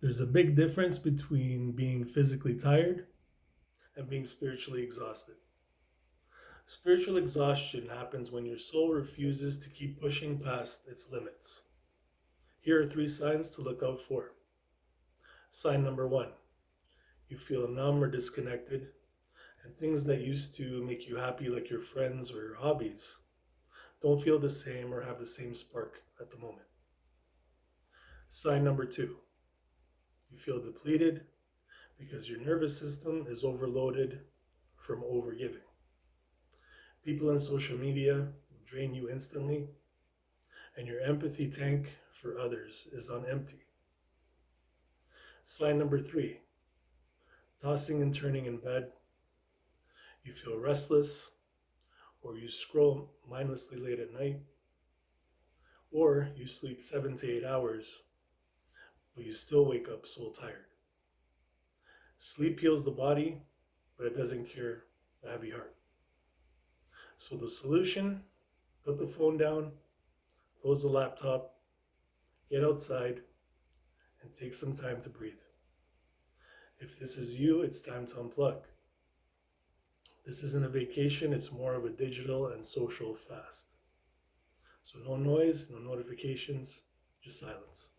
There's a big difference between being physically tired and being spiritually exhausted. Spiritual exhaustion happens when your soul refuses to keep pushing past its limits. Here are three signs to look out for. Sign number one, you feel numb or disconnected, and things that used to make you happy, like your friends or your hobbies, don't feel the same or have the same spark at the moment. Sign number two, you feel depleted because your nervous system is overloaded from overgiving. People in social media drain you instantly, and your empathy tank for others is on empty. Sign number three, tossing and turning in bed. You feel restless, or you scroll mindlessly late at night, or you sleep 7 to 8 hours, but you still wake up so tired. Sleep heals the body, but it doesn't cure the heavy heart. So the solution, put the phone down, close the laptop, get outside, and take some time to breathe. If this is you, it's time to unplug. This isn't a vacation, it's more of a digital and social fast. So no noise, no notifications, just silence.